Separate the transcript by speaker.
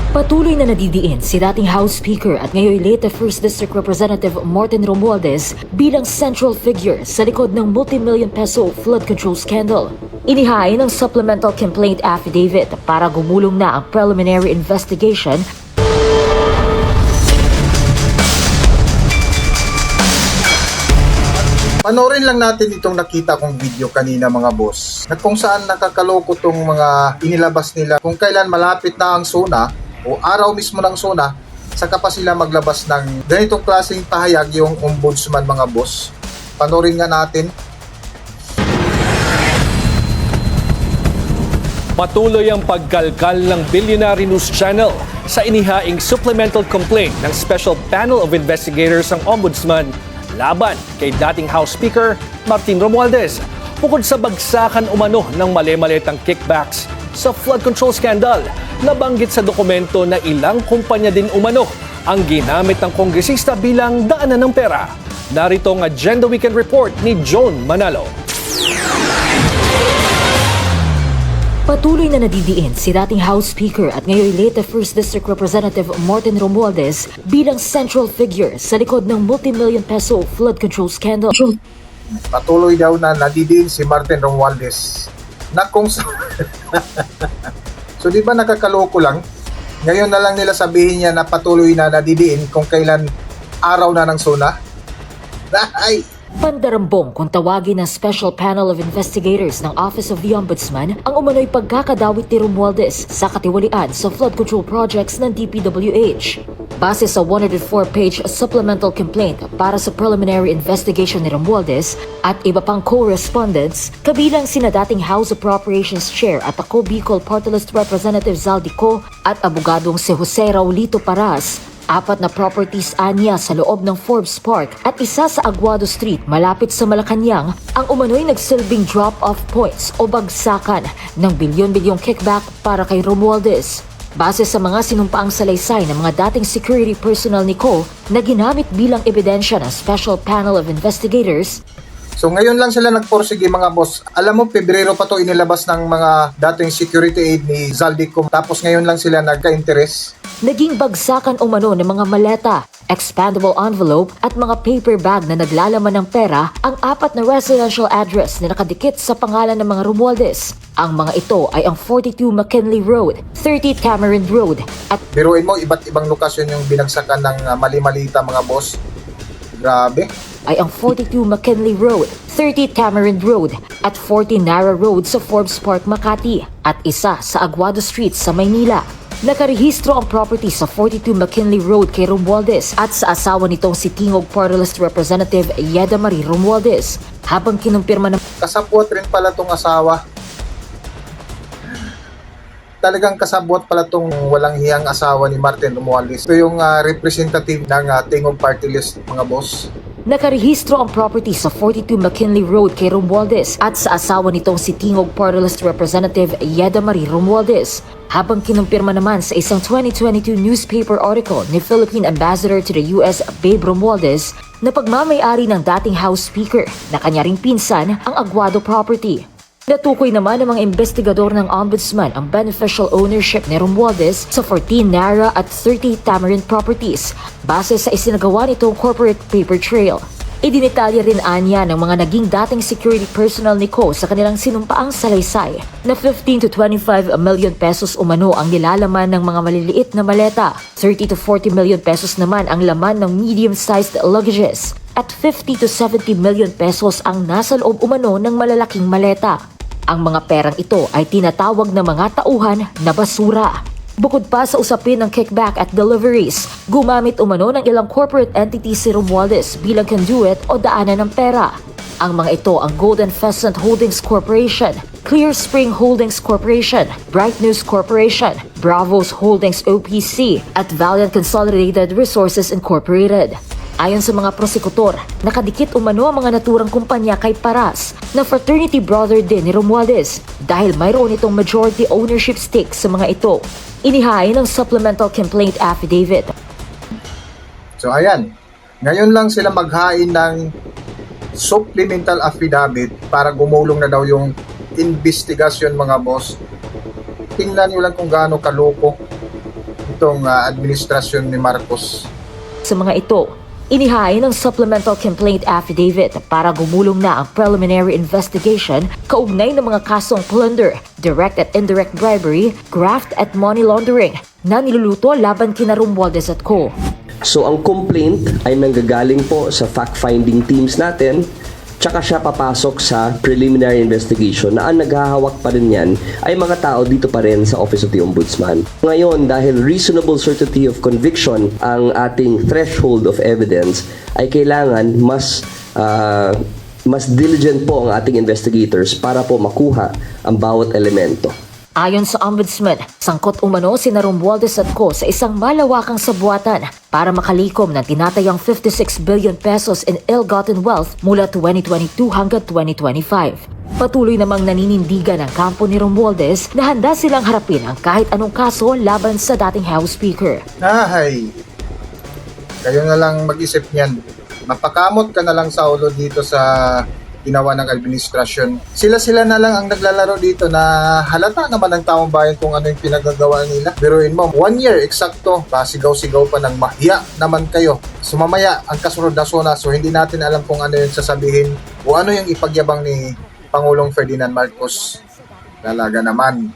Speaker 1: Patuloy na nadidiin si dating House Speaker at ngayon Leyte 1st District Representative Martin Romualdez bilang central figure sa likod ng multi-million peso flood control scandal. Inihain ng supplemental complaint affidavit para gumulong na ang preliminary investigation.
Speaker 2: Panoorin lang natin itong nakita kong video kanina mga boss, na kung saan nakakaloko tong mga inilabas nila kung kailan malapit na ang SONA o araw mismo ng SONA, saka pa sila maglabas ng ganitong klaseng pahayag yung ombudsman mga boss. Panoorin nga natin.
Speaker 3: Patuloy ang pagkalkal ng Billionaire News Channel sa inihaing supplemental complaint ng Special Panel of Investigators ng Ombudsman laban kay dating House Speaker Martin Romualdez bukod sa bagsakan umano ng mali-malitang kickbacks sa flood control scandal. Nabanggit sa dokumento na ilang kumpanya din umano ang ginamit ng kongresista bilang daanan ng pera. Narito ang Agenda Weekend Report ni John Manalo.
Speaker 1: Patuloy na nadidiin si dating House Speaker at ngayon Leyte 1st District Representative Martin Romualdez bilang central figure sa likod ng multi-million peso flood control scandal.
Speaker 2: Patuloy daw na nadidiin si Martin Romualdez na kung sa... So di ba nakakaloko lang? Ngayon na lang nila sabihin niya na patuloy na nadidiin kung kailan araw na ng SONA? Ay!
Speaker 1: Pandarambong kung tawagin ng Special Panel of Investigators ng Office of the Ombudsman ang umano'y pagkakadawit ni Romualdez sa katiwalian sa flood control projects ng DPWH. Base sa 104-page supplemental complaint para sa preliminary investigation ni Romualdez at iba pang co-respondents, kabilang sina dating House Appropriations Chair at ako Bicol Party List Representative Zaldico at abogadong si Jose Raulito Paras, 4 na properties anya sa loob ng Forbes Park at isa sa Aguado Street malapit sa Malacanang ang umano'y nagsilbing drop-off points o bagsakan ng bilyon-bilyong kickback para kay Romualdez. Base sa mga sinumpaang salaysay ng mga dating security personnel ni Ko na ginamit bilang ebidensya ng Special Panel of Investigators.
Speaker 2: So ngayon lang sila nagporsige mga boss. Alam mo, Pebrero pa to inilabas ng mga dating security aid ni Zaldico. Tapos ngayon lang sila nagka-interes.
Speaker 1: Naging bagsakan umano ng mga maleta, expandable envelope at mga paper bag na naglalaman ng pera ang 4 na residential address na nakadikit sa pangalan ng mga Romualdez. Ang mga ito ay ang 42 McKinley Road, 30 Cameron Road at
Speaker 2: Biruin mo, iba't ibang lokasyon yung binagsakan ng mali-malita mga boss. Grabe.
Speaker 1: ay ang 42 McKinley Road, 30 Cameron Road at 40 Nara Road sa Forbes Park, Makati at isa sa Aguado Street sa Maynila. Nakarehistro ang property sa 42 McKinley Road kay Romualdez at sa asawa nitong si Tingog Party List Representative Yeda Marie Romualdez habang kinumpirma ng
Speaker 2: Kasabwat rin pala tong asawa. Talagang kasabwat pala tong walang hiyang asawa ni Martin Romualdez. Ito yung representative ng Tingog Party List mga boss.
Speaker 1: Nakarehistro ang property sa 42 McKinley Road kay Romualdez at sa asawa nitong si Tingog Party List Representative Yeda Marie Romualdez habang kinumpirma naman sa isang 2022 newspaper article ni Philippine Ambassador to the US Babe Romualdez na pagmamay-ari ng dating House Speaker na kanya ring pinsan ang Aguado property. Natukoy naman ng mga investigador ng Ombudsman ang beneficial ownership ni Romualdez sa 14 Nara at 30 Tamarind properties base sa isinagawa nitong corporate paper trail. Idinetalya rin anya ng mga naging dating security personnel ni Ko sa kanilang sinumpaang salaysay na 15 to 25 million pesos umano ang nilalaman ng mga maliliit na maleta, 30 to 40 million pesos naman ang laman ng medium-sized luggages at 50 to 70 million pesos ang nasa loob umano ng malalaking maleta. Ang mga perang ito ay tinatawag na mga tauhan na basura. Bukod pa sa usapin ng kickback at deliveries, gumamit umano ng ilang corporate entities si Romualdez bilang conduit o daanan ng pera. Ang mga ito ang Golden Pheasant Holdings Corporation, Clear Spring Holdings Corporation, Bright News Corporation, Bravos Holdings OPC at Valiant Consolidated Resources Incorporated. Ayon sa mga prosekutor, nakadikit umano ang mga naturang kumpanya kay Paras na fraternity brother din ni Romualdez dahil mayroon itong majority ownership stake sa mga ito. Inihain ng supplemental complaint affidavit.
Speaker 2: So ayan, ngayon lang sila maghain ng supplemental affidavit para gumulong na daw yung investigasyon mga boss. Tingnan nyo lang kung gaano kaloko nitong administrasyon ni Marcos.
Speaker 1: Sa mga ito, inihain ang supplemental complaint affidavit para gumulong na ang preliminary investigation kaugnay ng mga kasong plunder, direct at indirect bribery, graft at money laundering na niluluto laban kina Romualdez at Co.
Speaker 4: So ang complaint ay nanggagaling po sa fact-finding teams natin, tsaka siya papasok sa preliminary investigation na ang naghahawak pa rin yan ay mga tao dito pa rin sa Office of the Ombudsman. Ngayon, dahil reasonable certainty of conviction ang ating threshold of evidence, ay kailangan mas diligent po ang ating investigators para po makuha ang bawat elemento.
Speaker 1: Ayon sa Ombudsman, sangkot umano sina Romualdez at Co. sa isang malawakang sabuatan para makalikom ng tinatayang 56 billion pesos in ill-gotten wealth mula 2022 hanggang 2025. Patuloy namang naninindigan ang kampo ni Romualdez na handa silang harapin ang kahit anong kaso laban sa dating House Speaker.
Speaker 2: Ay, kayo na lang mag-isip niyan. Mapakamot ka na lang sa ulo dito sa ginawa ng administrasyon. Sila na lang ang naglalaro dito na halata naman ng taong bayan kung ano yung pinagagawa nila. Biruin mo, 1 year eksakto, sigaw-sigaw pa ng mahiya naman kayo. Sumamaya ang kasunod na sona, so hindi natin alam kung ano yung sasabihin o ano yung ipagyabang ni Pangulong Ferdinand Marcos. Talaga naman.